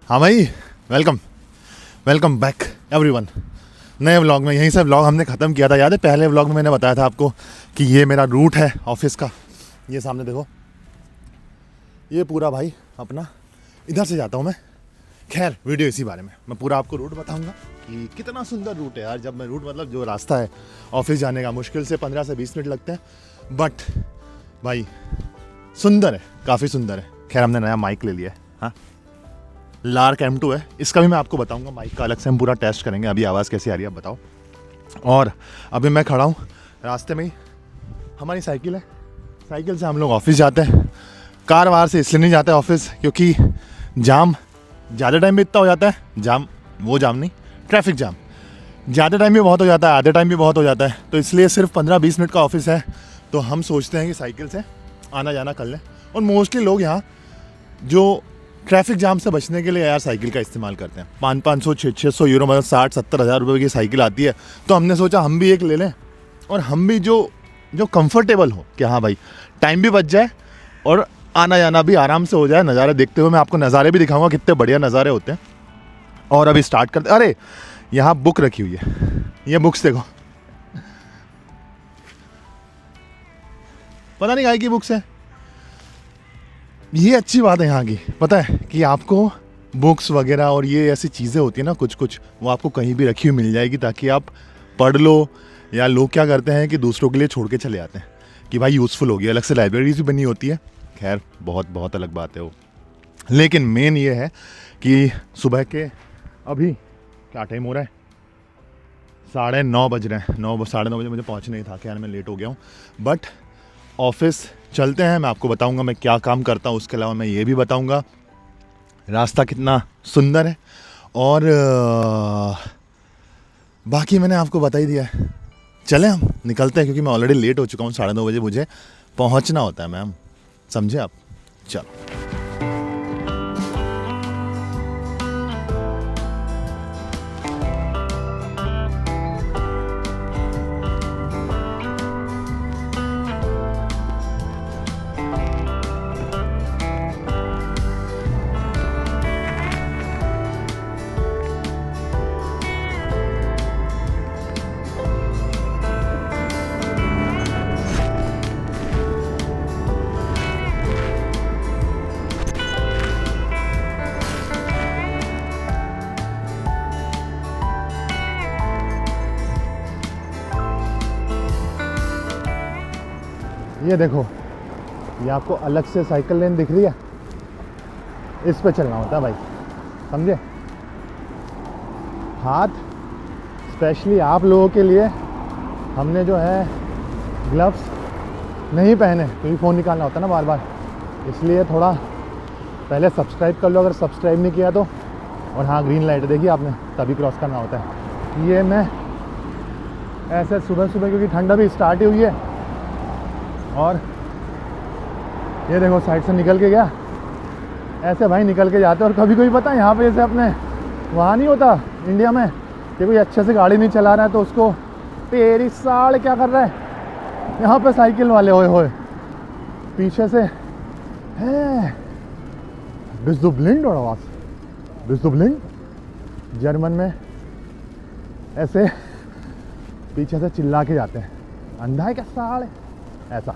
हाँ भाई, welcome back everyone. नए व्लॉग में, यहीं से व्लॉग हमने ख़त्म किया था। याद है पहले व्लॉग में मैंने बताया था आपको कि ये मेरा रूट है ऑफिस का। ये सामने देखो, ये पूरा भाई अपना इधर से जाता हूँ मैं। खैर वीडियो इसी बारे में, मैं पूरा आपको रूट बताऊँगा कि कितना सुंदर रूट है यार। जब मैं रूट मतलब जो रास्ता है ऑफिस जाने का, मुश्किल से 15 से 20 मिनट लगते हैं, बट भाई सुंदर है, काफ़ी सुंदर है। खैर हमने नया माइक ले लिया है, हाँ लार्क M2 है। इसका भी मैं आपको बताऊंगा, माइक का अलग से हम पूरा टेस्ट करेंगे। अभी आवाज़ कैसी आ रही है आप बताओ। और अभी मैं खड़ा हूँ रास्ते में ही, हमारी साइकिल है, साइकिल से हम लोग ऑफिस जाते हैं। कार वार से इसलिए नहीं जाते ऑफिस क्योंकि जाम ज़्यादा टाइम भी इतना हो जाता है। जाम वो जाम नहीं, ट्रैफिक जाम ज़्यादा टाइम भी बहुत हो जाता है, आधे टाइम भी बहुत हो जाता है। तो इसलिए सिर्फ 15-20 मिनट का ऑफिस है, तो हम सोचते हैं कि साइकिल से आना जाना कर लें। और मोस्टली लोग यहाँ जो ट्रैफिक जाम से बचने के लिए यार साइकिल का इस्तेमाल करते हैं। 500, 600 यूरो मतलब 60-70 हज़ार रुपये की साइकिल आती है। तो हमने सोचा हम भी एक ले लें, और हम भी जो कंफर्टेबल हो कि हाँ भाई टाइम भी बच जाए और आना जाना भी आराम से हो जाए। नज़ारे देखते हुए मैं आपको नज़ारे भी दिखाऊंगा, कितने बढ़िया नज़ारे होते हैं। और अभी स्टार्ट करते। अरे यहाँ बुक रखी हुई है, ये बुक्स देखो, पता नहीं काहे की बुक्स है। ये अच्छी बात है यहाँ की, पता है कि आपको बुक्स वगैरह और ये ऐसी चीज़ें होती है ना कुछ वो आपको कहीं भी रखी हुई मिल जाएगी, ताकि आप पढ़ लो। या लोग क्या करते हैं कि दूसरों के लिए छोड़ के चले जाते हैं कि भाई यूज़फुल होगी, अलग से लाइब्रेरीज भी बनी होती है। खैर बहुत अलग बात है वो। लेकिन मेन ये है कि सुबह के अभी क्या टाइम हो रहा है, 9:30 बज रहे हैं। 9-9:30 बजे मुझे पहुँचना ही था, खैर मैं लेट हो गया हूँ। बट ऑफिस चलते हैं, मैं आपको बताऊंगा मैं क्या काम करता हूँ। उसके अलावा मैं ये भी बताऊंगा रास्ता कितना सुंदर है। और बाकी मैंने आपको बता ही दिया है। चलें हम निकलते हैं, क्योंकि मैं ऑलरेडी लेट हो चुका हूँ। 9:30 बजे मुझे पहुँचना होता है मैम, समझे आप। चलो ये देखो, ये आपको अलग से साइकिल लेन दिख रही है, इस पे चलना होता है भाई, समझे। हाथ स्पेशली आप लोगों के लिए हमने जो है ग्लव्स नहीं पहने, क्योंकि फ़ोन निकालना होता है ना बार बार। इसलिए थोड़ा पहले सब्सक्राइब कर लो अगर सब्सक्राइब नहीं किया तो। और हाँ, ग्रीन लाइट देखी आपने, तभी क्रॉस करना होता है। ये मैं ऐसे सुबह क्योंकि ठंड अभी स्टार्ट ही हुई है, और ये देखो साइड से निकल के गया। ऐसे भाई निकल के जाते। और कभी कोई पता है यहाँ पे जैसे अपने वहाँ नहीं होता इंडिया में कि कोई अच्छे से गाड़ी नहीं चला रहा है तो उसको तेरी साड़ क्या कर रहा है। यहाँ पे साइकिल वाले होए पीछे से है बिस्दुब्लिंग और आवाज़ बिस्दुब्लिंग। जर्मन में ऐसे पीछे से चिल्ला के जाते हैं, अंधा है क्या साड़ ऐसा।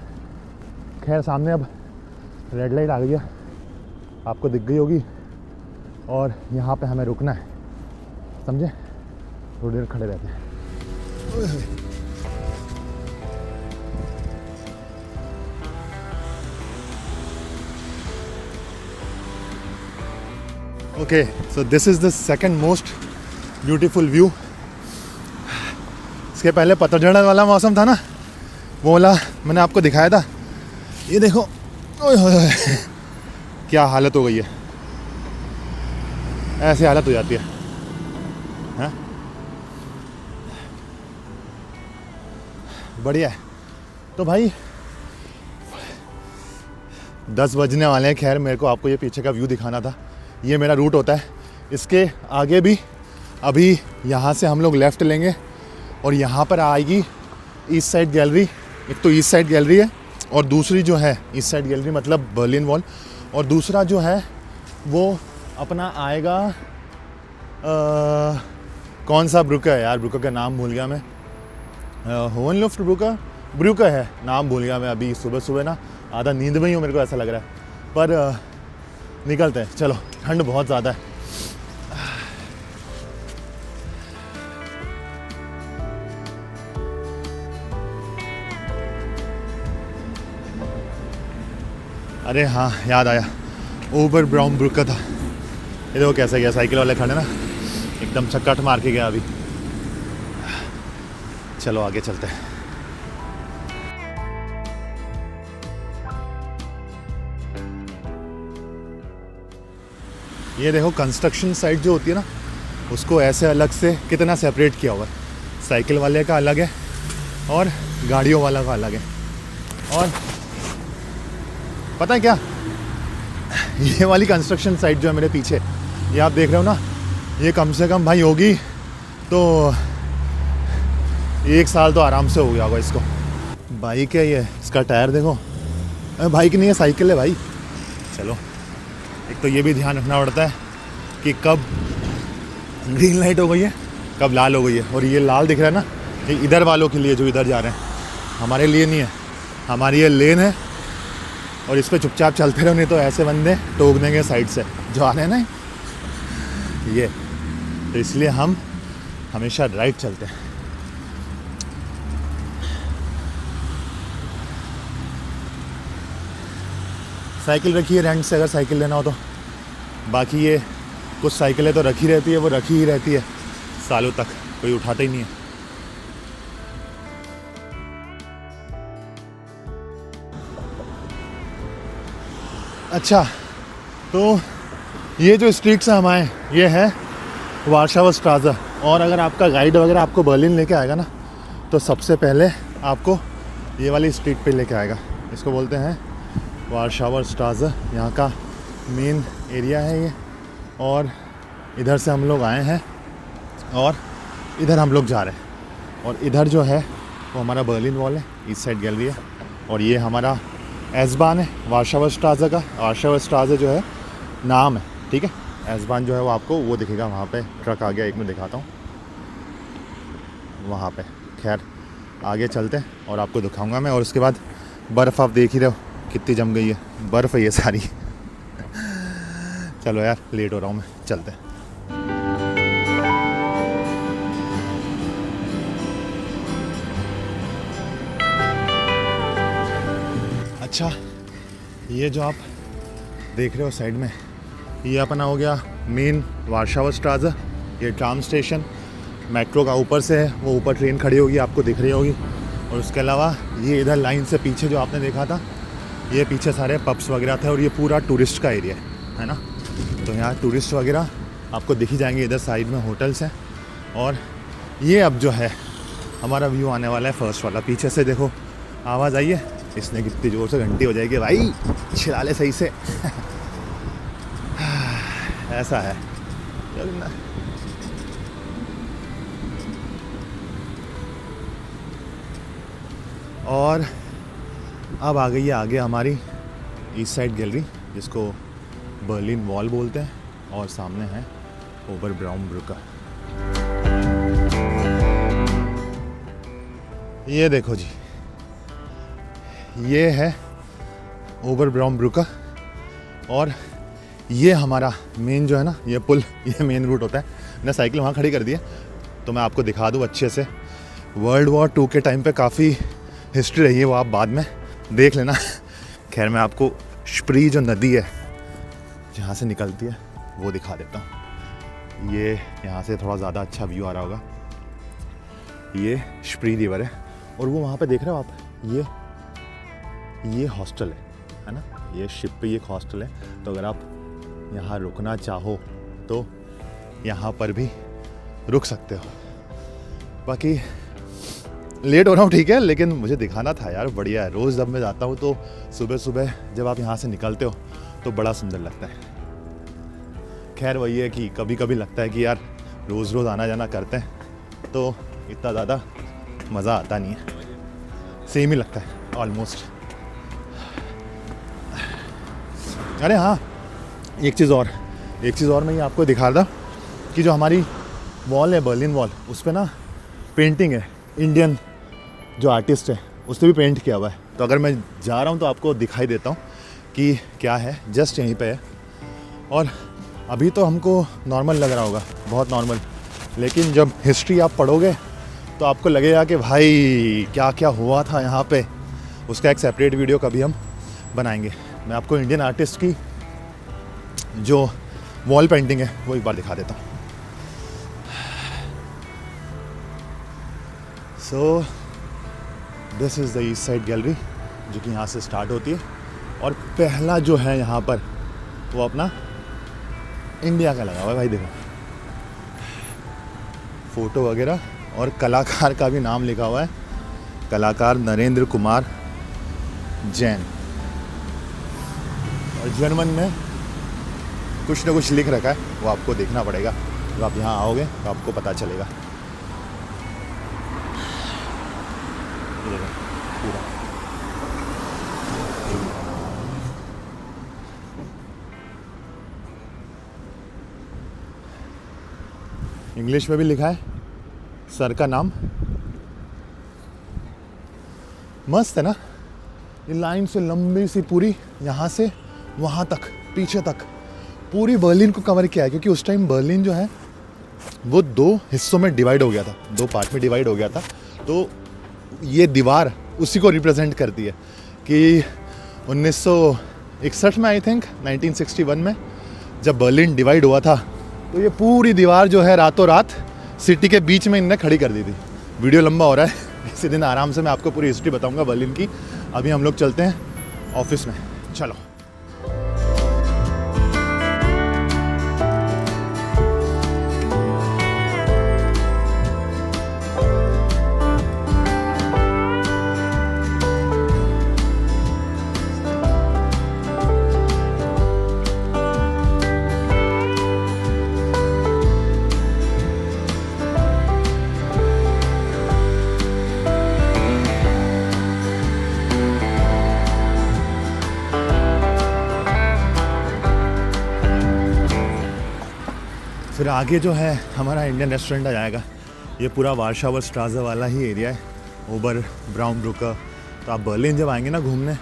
खैर सामने अब रेड लाइट आ गई है, आपको दिख गई होगी, और यहाँ पे हमें रुकना है, समझे। थोड़ी देर खड़े रहते हैं। Okay, so this is the second most beautiful view. इसके पहले पतझड़ वाला मौसम था ना, वो वाला मैंने आपको दिखाया था। ये देखो, ओए क्या हालत हो गई है, ऐसी हालत हो जाती है, हाँ? बढ़िया है। तो भाई 10 बजने वाले हैं। खैर मेरे को आपको ये पीछे का व्यू दिखाना था। ये मेरा रूट होता है, इसके आगे भी अभी यहाँ से हम लोग लेफ़्ट लेंगे, और यहाँ पर आएगी ईस्ट साइड गैलरी। एक तो ईस्ट साइड गैलरी है, और दूसरी जो है ईस्ट साइड गैलरी मतलब बर्लिन वॉल, और दूसरा जो है वो अपना आएगा कौन सा ब्रुका है यार, ब्रुका का नाम भूल गया मैं। होनलुफ्ट ब्रुका है, नाम भूल गया मैं अभी। सुबह सुबह ना आधा नींद में ही हूँ, मेरे को ऐसा लग रहा है। पर निकलते हैं, चलो, ठंड बहुत ज़्यादा है। अरे हाँ, याद आया, ओबर ब्राउन ब्रुका था। ये देखो कैसे गया, साइकिल वाले खड़े ना, एकदम चक्कट मार के गया अभी। चलो आगे चलते हैं। ये देखो कंस्ट्रक्शन साइट जो होती है ना, उसको ऐसे अलग से कितना सेपरेट किया हुआ है। साइकिल वाले का अलग है और गाड़ियों वाला का अलग है। और पता है क्या, ये वाली कंस्ट्रक्शन साइट जो है मेरे पीछे, ये आप देख रहे हो ना, ये कम से कम भाई होगी तो 1 साल तो आराम से हो गया होगा इसको। बाइक है ये, इसका टायर देखो। बाइक नहीं है, साइकिल है भाई। चलो, एक तो ये भी ध्यान रखना पड़ता है कि कब ग्रीन लाइट हो गई है, कब लाल हो गई है। और ये लाल दिख रहा है ना, ये इधर वालों के लिए जो इधर जा रहे हैं, हमारे लिए नहीं है। हमारी ये लेन है और इस पर चुपचाप चलते रहो, नहीं तो ऐसे बंदे टोक देंगे साइड से जो आ रहे हैं ना ये। तो इसलिए हम हमेशा राइट चलते हैं। साइकिल रखी है रेंट से, अगर साइकिल लेना हो तो। बाकी ये कुछ साइकिलें तो रखी रहती है, वो रखी ही रहती है सालों तक, कोई उठाता ही नहीं है। अच्छा, तो ये जो स्ट्रीट से हम आए, ये है वार्शावा स्ट्राज़ा। और अगर आपका गाइड वगैरह आपको बर्लिन लेके आएगा ना, तो सबसे पहले आपको ये वाली स्ट्रीट पे लेके आएगा। इसको बोलते हैं वार्शावा स्ट्राज़ा, यहाँ का मेन एरिया है ये। और इधर से हम लोग आए हैं और इधर हम लोग जा रहे हैं। और इधर जो है वो हमारा बर्लिन वॉल है, ईस्ट साइड गैलरी है। और ये हमारा एसबान है वार्शावा स्ट्राज़ा का। वार्शावा स्ट्राज़ा जो है नाम है, ठीक है। एसबान जो है वो आपको वो दिखेगा, वहाँ पे ट्रक आ गया, एक मैं दिखाता हूँ वहाँ पे। खैर आगे चलते हैं और आपको दिखाऊंगा मैं। और उसके बाद बर्फ़ आप देख ही रहे हो कितनी जम गई है, बर्फ़ है ये सारी। चलो यार, लेट हो रहा हूँ मैं, चलते हैं। अच्छा, ये जो आप देख रहे हो साइड में, ये अपना हो गया मेन वार्शावा स्ट्राज़ा। ये ट्राम स्टेशन मेट्रो का ऊपर से है, वो ऊपर ट्रेन खड़ी होगी, आपको दिख रही होगी। और उसके अलावा ये इधर लाइन से पीछे जो आपने देखा था, ये पीछे सारे पब्स वगैरह थे। और ये पूरा टूरिस्ट का एरिया है ना, तो यहाँ टूरिस्ट वगैरह आपको दिख ही जाएंगे। इधर साइड में होटल्स हैं। और ये अब जो है हमारा व्यू आने वाला है फर्स्ट वाला। पीछे से देखो, आवाज़ आई है, इसने कितनी ज़ोर से घंटी हो जाएगी भाई, छिला ले सही से। ऐसा है। और अब आ गई है आगे हमारी ईस्ट साइड गैलरी, जिसको बर्लिन वॉल बोलते हैं। और सामने है ओबर ब्राउन ब्रुका। ये देखो जी, ये है ओबर ब्राउन ब्रुका। और ये हमारा मेन जो है ना, ये पुल, ये मेन रूट होता है। मैंने साइकिल वहाँ खड़ी कर दी है, तो मैं आपको दिखा दूँ अच्छे से। वर्ल्ड वॉर 2 के टाइम पे काफ़ी हिस्ट्री रही है, वो आप बाद में देख लेना। खैर मैं आपको स्प्री जो नदी है जहाँ से निकलती है वो दिखा देता हूँ। ये यहाँ से थोड़ा ज़्यादा अच्छा व्यू आ रहा होगा। ये स्प्री रिवर है। और वो वहाँ पे देख रहे हो आप, ये हॉस्टल है ना, ये शिप पे एक हॉस्टल है। तो अगर आप यहाँ रुकना चाहो तो यहाँ पर भी रुक सकते हो। बाकी लेट हो रहा हूँ, ठीक है, लेकिन मुझे दिखाना था यार, बढ़िया है। रोज़ जब मैं जाता हूँ तो सुबह सुबह जब आप यहाँ से निकलते हो तो बड़ा सुंदर लगता है। खैर वही है कि कभी कभी लगता है कि यार रोज़ रोज़ आना जाना करते हैं तो इतना ज़्यादा मज़ा आता नहीं है, सेम ही लगता है ऑलमोस्ट। अरे हाँ, एक चीज़ और, एक चीज़ और मैं ये आपको दिखा रहा था कि जो हमारी वॉल है बर्लिन वॉल, उस पर ना पेंटिंग है, इंडियन जो आर्टिस्ट है उसने भी पेंट किया हुआ है। तो अगर मैं जा रहा हूँ तो आपको दिखाई देता हूँ कि क्या है, जस्ट यहीं पे है। और अभी तो हमको नॉर्मल लग रहा होगा, बहुत नॉर्मल, लेकिन जब हिस्ट्री आप पढ़ोगे तो आपको लगेगा कि भाई क्या क्या हुआ था यहाँ पे। उसका एक सेपरेट वीडियो कभी हम बनाएंगे। मैं आपको इंडियन आर्टिस्ट की जो वॉल पेंटिंग है वो एक बार दिखा देता हूँ। So this is the east side gallery, जो कि यहाँ से स्टार्ट होती है। और पहला जो है यहाँ पर वो अपना इंडिया का लगा हुआ है भाई, देखो फ़ोटो वगैरह, और कलाकार का भी नाम लिखा हुआ है, कलाकार नरेंद्र कुमार जैन। और जर्मन में कुछ ना कुछ लिख रखा है, वो आपको देखना पड़ेगा। जब आप यहाँ आओगे तो आपको पता चलेगा। पूरा इंग्लिश में भी लिखा है सर का नाम। मस्त है ना, ये लाइन से लंबी सी पूरी, यहाँ से वहाँ तक, पीछे तक पूरी बर्लिन को कवर किया है। क्योंकि उस टाइम बर्लिन जो है वो 2 हिस्सों में डिवाइड हो गया था, 2 पार्ट में डिवाइड हो गया था। तो ये दीवार उसी को रिप्रेजेंट करती है कि 1961 में, आई थिंक 1961 में जब बर्लिन डिवाइड हुआ था, तो ये पूरी दीवार जो है रातों रात सिटी के बीच में इनने खड़ी कर दी थी। वीडियो लंबा हो रहा है, इसी दिन आराम से मैं आपको पूरी हिस्ट्री बताऊंगा बर्लिन की। अभी हम लोग चलते हैं ऑफिस में, चलो। फिर आगे जो है हमारा इंडियन रेस्टोरेंट आ जाएगा। ये पूरा वार्शावर स्ट्राज़े वाला ही एरिया है, ओबर ब्राउनब्रुकर। तो आप बर्लिन जब आएंगे ना घूमने,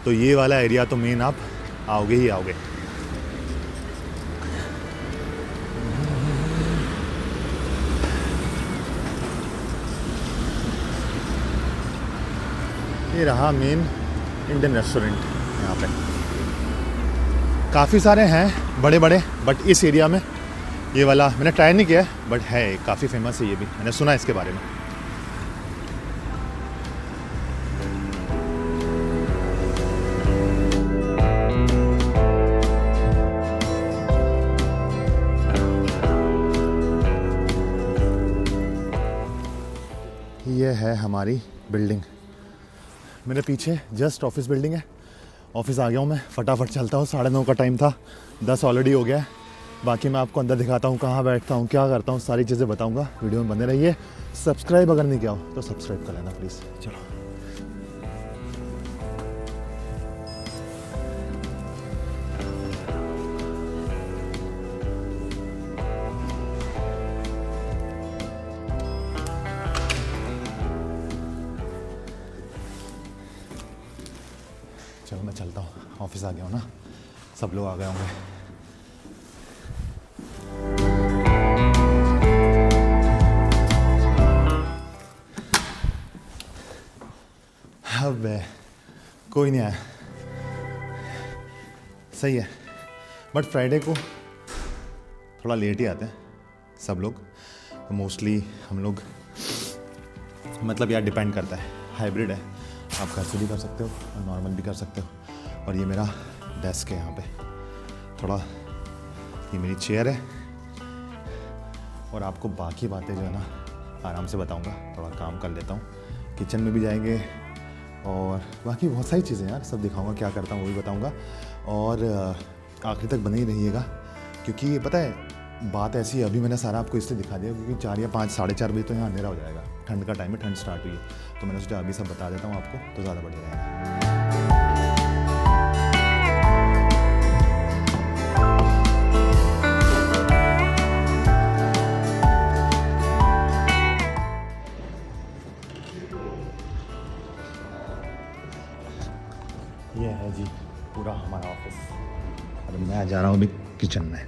तो ये वाला एरिया तो मेन आप आओगे ही आओगे। ये रहा मेन इंडियन रेस्टोरेंट। यहाँ पे काफ़ी सारे हैं बड़े बड़े, बट इस एरिया में ये वाला मैंने ट्राई नहीं किया है, बट है काफ़ी फेमस है। ये भी मैंने सुना है इसके बारे में। ये है हमारी बिल्डिंग, मेरे पीछे जस्ट ऑफिस बिल्डिंग है। ऑफिस आ गया हूँ मैं, फटाफट चलता हूँ। 9:30 का टाइम था, 10 ऑलरेडी हो गया है। बाकी मैं आपको अंदर दिखाता हूँ कहाँ बैठता हूँ, क्या करता हूँ, सारी चीज़ें बताऊँगा। वीडियो में बने रहिए। सब्सक्राइब अगर नहीं किया हो तो सब्सक्राइब कर लेना प्लीज़। चलो चलो मैं चलता हूँ, ऑफिस आ गया हूँ ना, सब लोग आ गए होंगे। अब कोई नहीं आया, सही है। बट फ्राइडे को थोड़ा लेट ही आते हैं सब लोग, मोस्टली हम लोग, मतलब यार डिपेंड करता है, हाइब्रिड है। आप घर से भी कर सकते हो और नॉर्मल भी कर सकते हो। और ये मेरा डेस्क है, यहाँ पे थोड़ा ये मेरी चेयर है। और आपको बाकी बातें जो है ना आराम से बताऊँगा, थोड़ा काम कर लेता हूँ। किचन में भी जाएंगे और बाकी बहुत सारी चीज़ें यार, सब दिखाऊंगा, क्या करता हूँ वो भी बताऊंगा। और आखिर तक बने ही रहिएगा, क्योंकि पता है बात ऐसी है, अभी मैंने सारा आपको इसलिए दिखा दिया क्योंकि 4 या 5, 4:30 बजे तो यहाँ अंधेरा हो जाएगा। ठंड का टाइम है, ठंड स्टार्ट हुई है, तो मैंने सोचा अभी सब बता देता हूँ आपको, तो ज़्यादा बढ़िया रहेगा। ये है जी पूरा हमारा ऑफिस और मैं जा रहा हूँ अभी किचन में।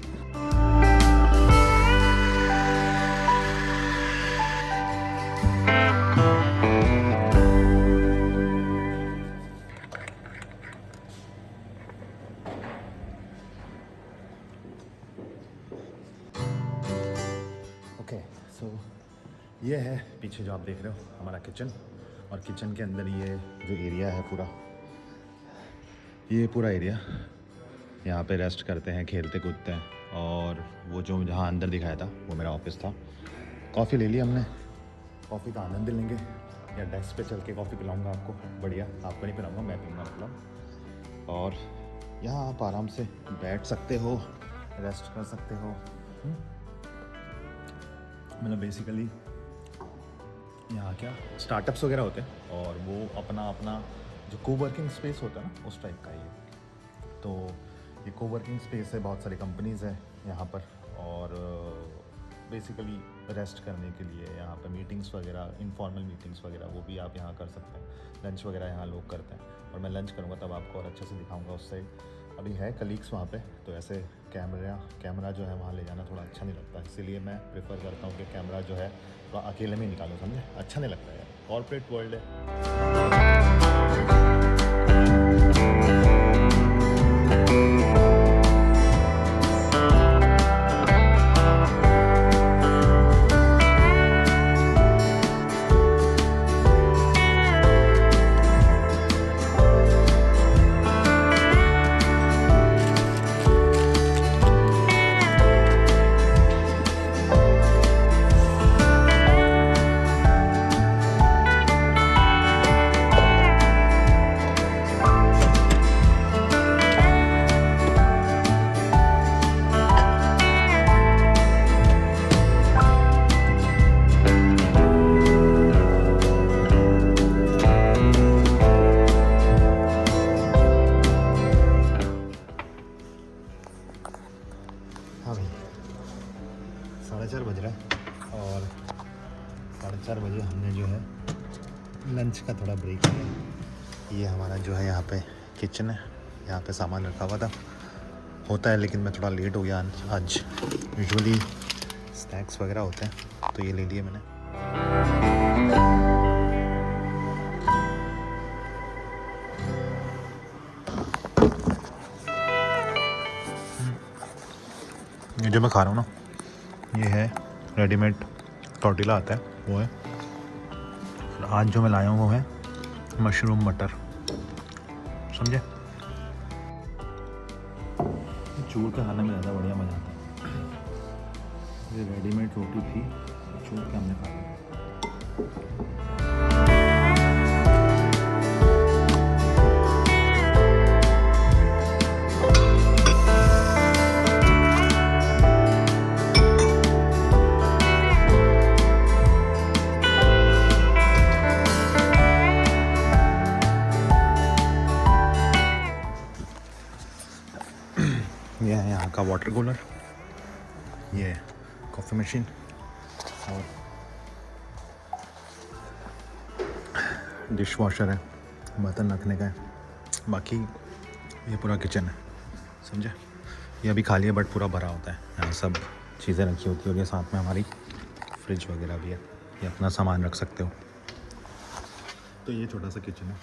ओके सो ये है पीछे जो आप देख रहे हो हमारा किचन, और किचन के अंदर ये जो एरिया है पूरा, ये पूरा एरिया यहाँ पे रेस्ट करते हैं, खेलते कूदते हैं। और वो जो जहाँ अंदर दिखाया था वो मेरा ऑफिस था। कॉफ़ी ले ली हमने, कॉफ़ी का आनंद लेंगे, या डेस्क पे चल के कॉफ़ी पिलाऊंगा आपको, बढ़िया। आपको नहीं पिलाऊंगा, मैं पीऊँगा मतलब। और यहाँ आप आराम से बैठ सकते हो, रेस्ट कर सकते हो। मतलब बेसिकली यहाँ क्या स्टार्टअप्स वगैरह होते हैं और वो अपना अपना जो कोवर्किंग स्पेस होता है ना, उस टाइप का ये। तो ये कोवर्किंग स्पेस है, बहुत सारी कंपनीज़ हैं यहाँ पर, और बेसिकली रेस्ट करने के लिए यहाँ पर मीटिंग्स वगैरह, इनफॉर्मल मीटिंग्स वगैरह वो भी आप यहाँ कर सकते हैं। लंच वगैरह यहाँ लोग करते हैं, और मैं लंच करूँगा तब आपको और अच्छे से दिखाऊँगा उस साइड। अभी है कलीग्स वहाँ पे, तो ऐसे कैमरा जो है वहाँ ले जाना थोड़ा अच्छा नहीं लगता, इसीलिए मैं प्रेफर करता हूँ कि कैमरा जो है थोड़ा अकेले में निकालो, समझे? अच्छा नहीं लगता यार, कॉर्पोरेट वर्ल्ड है। हाँ भाई 4:30 बज रहा है, और 4:30 बजे हमने जो है लंच का थोड़ा ब्रेक लिया। ये हमारा जो है यहाँ पे किचन है, यहाँ पे सामान रखा हुआ था, होता है, लेकिन मैं थोड़ा लेट हो गया आज। यूजुअली स्नैक्स वगैरह होते हैं, तो ये ले लिए मैंने। ये जो मैं खा रहा हूँ ना, ये है रेडीमेड टॉर्टिला आता है, वो है। फिर आज जो मैं लाया हूँ वो है मशरूम मटर, समझे? चूर के खाने में ज़्यादा बढ़िया मज़ा आता है। ये रेडीमेड रोटी थी, चूर के हमने खा लिया। ये है यहाँ का वाटर कूलर, ये कॉफ़ी मशीन, और डिश वॉशर है, बर्तन रखने का है। बाकी ये पूरा किचन है, समझे? ये अभी खाली है बट पूरा भरा होता है, यहाँ सब चीज़ें रखी होती है, और ये साथ में हमारी फ्रिज वगैरह भी है, ये अपना सामान रख सकते हो। तो ये छोटा सा किचन है,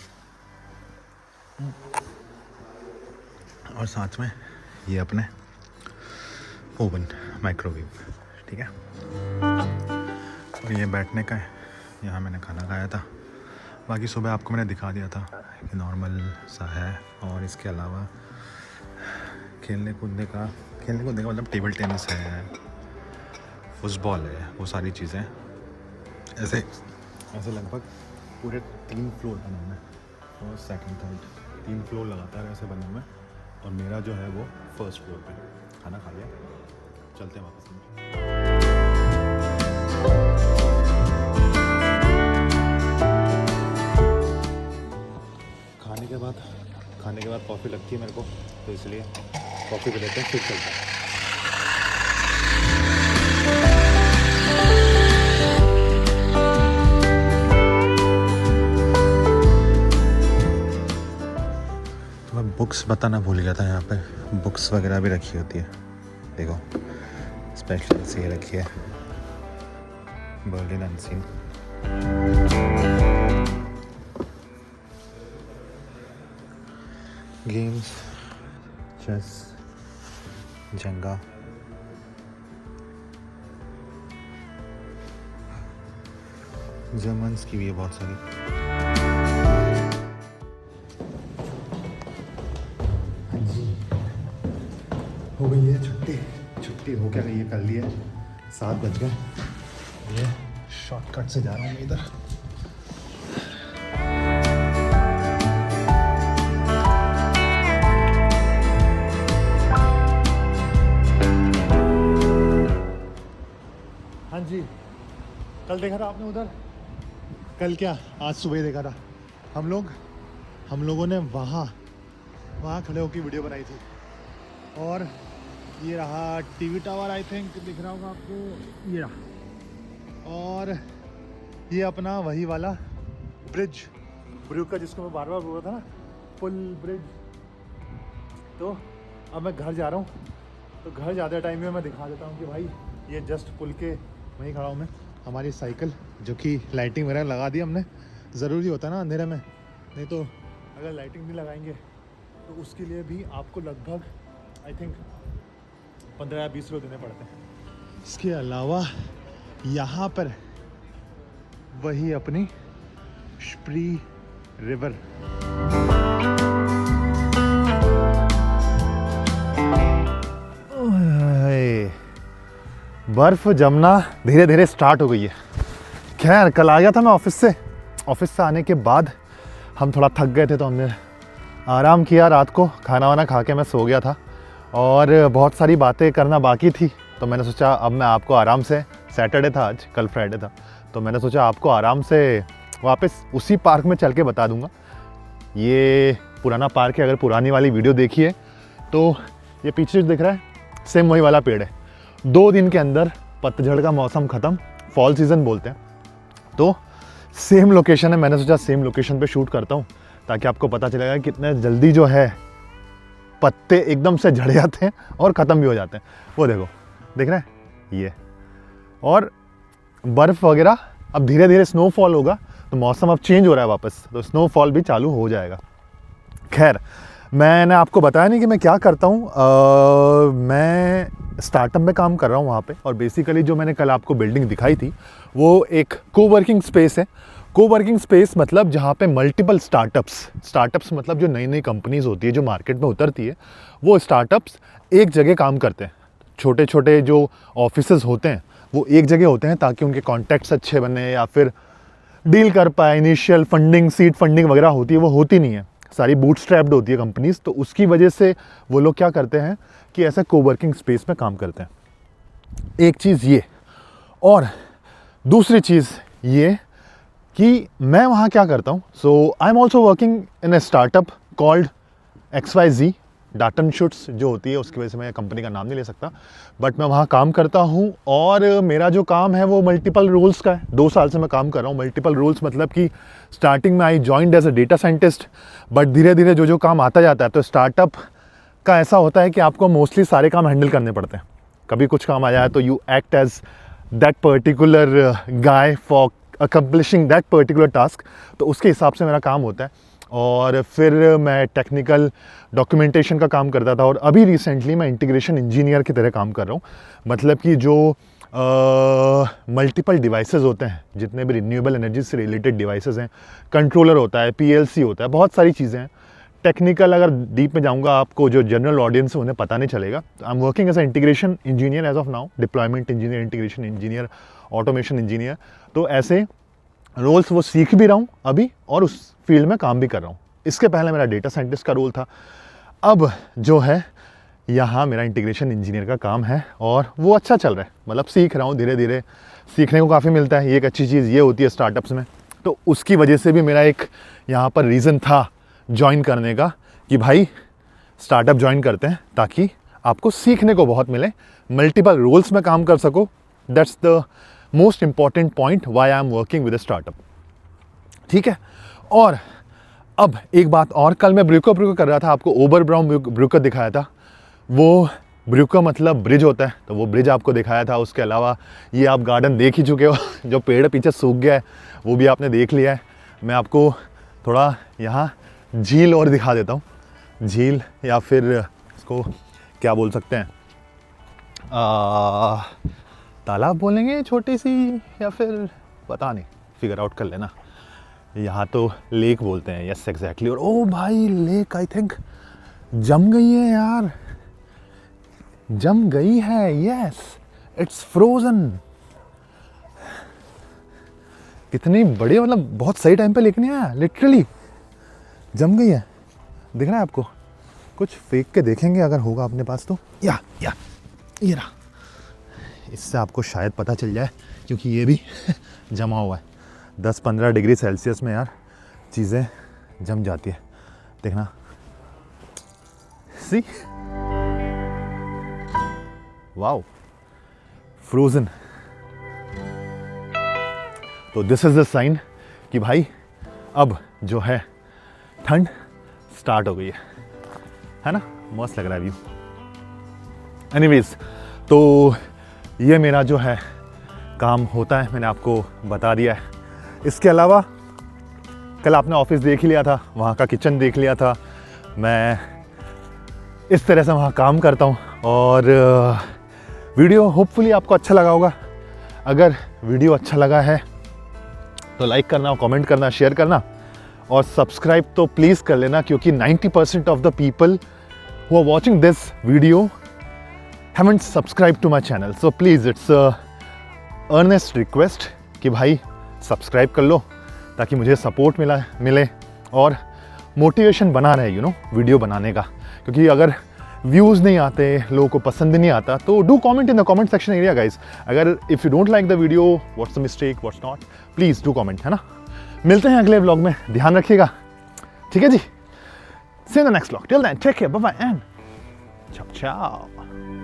और साथ में ये अपने ओवन, माइक्रोवेव, ठीक है। और ये बैठने का है, यहाँ मैंने खाना खाया था। बाकी सुबह आपको मैंने दिखा दिया था कि नॉर्मल सा है, और इसके अलावा खेलने कूदने का मतलब टेबल टेनिस है, फुटबॉल है, वो सारी चीज़ें ऐसे लगभग पूरे 3 फ्लोर बने हुए हैं, फर्स्ट सेकंड थर्ड 3 फ्लोर लगातार ऐसे बने हुए हैं, और मेरा जो है वो फर्स्ट फ्लोर पे। खाना खा लिया, चलते हैं वापस। खाने के बाद कॉफ़ी लगती है मेरे को, तो इसलिए कॉफ़ी पी लेते हैं, फिर चलते हैं। मैं बुक्स बताना भूल गया था, यहाँ पे बुक्स वगैरह भी रखी होती है, देखो स्पेशल से ये रखी है, बर्लिन अनसीन। गेम्स, चेस, जंगा, जर्मन्स की भी है बहुत सारी। हाँ जी, हो गई है छुट्टी हो क्या गई है, कर ली है, 7 बज गए। ये शॉर्टकट से जा रहा हूँ मैं इधर। हाँ जी, कल देखा था आपने उधर, कल क्या आज सुबह देखा था, हम लोगों ने वहाँ खड़े होकर वीडियो बनाई थी। और ये रहा टीवी टावर, आई थिंक दिख रहा होगा आपको, ये रहा। और ये अपना वही वाला ब्रिज का जिसको मैं बार बार बोल रहा था ना, पुल ब्रिज। तो अब मैं घर जा रहा हूँ, तो घर जाते टाइम में मैं दिखा देता हूँ कि भाई ये जस्ट पुल के वहीं खड़ा हूँ मैं। हमारी साइकिल जो कि लाइटिंग वगैरह लगा दी हमने, ज़रूरी होता है ना अंधेरे में, नहीं तो अगर लाइटिंग नहीं लगाएंगे तो उसके लिए भी आपको लगभग आई थिंक 15 या 20 रुपये देने पड़ते हैं। इसके अलावा यहाँ पर वही अपनी स्प्री रिवर, बर्फ़ जमना धीरे धीरे स्टार्ट हो गई है। खैर कल आ गया था मैं ऑफिस से आने के बाद हम थोड़ा थक गए थे, तो हमने आराम किया, रात को खाना वाना खा के मैं सो गया था। और बहुत सारी बातें करना बाकी थी, तो मैंने सोचा अब मैं आपको आराम से, सैटरडे था आज, कल फ्राइडे था, तो मैंने सोचा आपको आराम से वापस उसी पार्क में चल के बता दूंगा। ये पुराना पार्क है, अगर पुरानी वाली वीडियो देखिए तो ये पीछे जो दिख रहा है सेम वही वाला पेड़ है। 2 दिन के अंदर पतझड़ का मौसम ख़त्म, फॉल सीज़न बोलते हैं, तो सेम लोकेशन है। मैंने सोचा सेम लोकेशन पे शूट करता हूँ ताकि आपको पता चलेगा कितने जल्दी जो है पत्ते एकदम से झड़ जाते हैं और ख़त्म भी हो जाते हैं। वो देखो, देख रहे हैं ये, और बर्फ़ वगैरह अब धीरे धीरे स्नोफॉल होगा, तो मौसम अब चेंज हो रहा है वापस, तो स्नोफॉल भी चालू हो जाएगा। खैर मैंने आपको बताया नहीं कि मैं क्या करता हूँ। मैं स्टार्टअप में काम कर रहा हूँ वहाँ पे, और बेसिकली जो मैंने कल आपको बिल्डिंग दिखाई थी वो एक कोवर्किंग स्पेस है। कोवर्किंग स्पेस मतलब जहाँ पे मल्टीपल स्टार्टअप्स मतलब जो नई नई कंपनीज़ होती है जो मार्केट में उतरती है, वो स्टार्टअप्स एक जगह काम करते हैं। छोटे छोटे जो ऑफिसेज होते हैं वो एक जगह होते हैं ताकि उनके कॉन्टैक्ट्स अच्छे बने, या फिर डील कर पाए। इनिशियल फंडिंग, सीड फंडिंग वगैरह होती है, वो होती नहीं है, सारी बूटस्ट्रैप्ड होती है कंपनीज। तो उसकी वजह से वो लोग क्या करते हैं कि ऐसा कोवर्किंग स्पेस में काम करते हैं। एक चीज़ ये, और दूसरी चीज़ ये कि मैं वहाँ क्या करता हूँ। So I am also working in a startup called XYZ डाटन शूट्स जो होती है, उसकी वजह से मैं कंपनी का नाम नहीं ले सकता, बट मैं वहाँ काम करता हूँ। और मेरा जो काम है वो मल्टीपल रोल्स का है। 2 साल से मैं काम कर रहा हूँ। मल्टीपल रोल्स मतलब कि स्टार्टिंग में I joined as a data scientist, but धीरे धीरे जो काम आता जाता है, तो स्टार्टअप का ऐसा होता है कि आपको मोस्टली सारे काम हैंडल करने पड़ते हैं। कभी कुछ काम आ जाए तो you act as that particular guy for accomplishing that particular task, तो उसके हिसाब से मेरा काम होता है। और फिर मैं टेक्निकल डॉक्यूमेंटेशन का काम करता था, और अभी रिसेंटली मैं इंटीग्रेशन इंजीनियर की तरह काम कर रहा हूँ। मतलब कि जो मल्टीपल डिवाइसेस होते हैं, जितने भी रिन्यूएबल एनर्जी से रिलेटेड डिवाइसेस हैं, कंट्रोलर होता है, PLC होता है, बहुत सारी चीज़ें हैं। टेक्निकल अगर डीप में जाऊंगा, आपको जो जनरल ऑडियंस है उन्हें पता नहीं चलेगा। I am working as a integration engineer as of now, deployment engineer, integration engineer, automation engineer. तो ऐसे रोल्स वो सीख भी रहा हूँ अभी, और उस फील्ड में काम भी कर रहा हूँ। इसके पहले मेरा डेटा साइंटिस्ट का रोल था। अब जो है यहाँ मेरा इंटीग्रेशन इंजीनियर का काम है, और वो अच्छा चल रहा है। मतलब सीख रहा हूँ, धीरे धीरे सीखने को काफ़ी मिलता है। ये एक अच्छी चीज़ ये होती है स्टार्टअप्स में। तो उसकी वजह से भी मेरा एक यहाँ पर रीज़न था ज्वाइन करने का कि भाई स्टार्टअप ज्वाइन करते हैं ताकि आपको सीखने को बहुत मिले, मल्टीपल रोल्स में काम कर सको। That's the most important point why I am working with a startup. ठीक है। और अब एक बात और, कल मैं ब्रूकर कर रहा था, आपको ओबर ब्राउन ब्रूकर दिखाया था। वो ब्रूकर मतलब ब्रिज होता है, तो वो ब्रिज आपको दिखाया था। उसके अलावा ये आप गार्डन देख ही चुके हो, जो पेड़ पीछे सूख गया है वो भी आपने देख लिया है। मैं आपको थोड़ा यहाँ झील और दिखा देता हूँ, झील या फिर इसको क्या बोल सकते हैं, तालाब बोलेंगे छोटी सी, या फिर पता नहीं, फिगर आउट कर लेना। यहाँ तो लेक बोलते हैं, यस एग्जैक्टली। और ओ भाई लेक आई थिंक जम गई है यार, जम गई है, यस इट्स फ्रोजन। कितनी बड़ी, मतलब बहुत सही टाइम पे लेके नहीं आया, लिटरली जम गई है। दिख रहा है आपको? कुछ फेंक के देखेंगे अगर होगा अपने पास तो। या ये रहा, इससे आपको शायद पता चल जाए, क्योंकि ये भी जमा हुआ है। 10-15 डिग्री सेल्सियस में यार चीज़ें जम जाती है, देखना। सी वाओ, फ्रोजन। तो दिस इज द साइन कि भाई अब जो है ठंड स्टार्ट हो गई है ना। मस्त लग रहा है व्यू। एनीवेज, तो ये मेरा जो है काम होता है, मैंने आपको बता दिया है। इसके अलावा कल आपने ऑफिस देख ही लिया था, वहाँ का किचन देख लिया था। मैं इस तरह से वहाँ काम करता हूँ, और वीडियो होपफुली आपको अच्छा लगा होगा। अगर वीडियो अच्छा लगा है तो लाइक करना, कमेंट करना, शेयर करना, और सब्सक्राइब तो प्लीज़ कर लेना, क्योंकि 90% of the people who are watching this video haven't subscribed to my channel. So please, it's a earnest request कि भाई सब्सक्राइब कर लो, ताकि मुझे सपोर्ट मिले और मोटिवेशन बना रहे, यू नो, वीडियो बनाने का। क्योंकि अगर व्यूज़ नहीं आते, लोगों को पसंद नहीं आता, तो do comment in the comment section area guys. अगर if you don't like the video, what's the mistake, what's not, please do comment, है ना। मिलते हैं अगले व्लॉग में, ध्यान रखिएगा, ठीक है जी। See you in the next vlog, till then take care, bye bye and ciao ciao।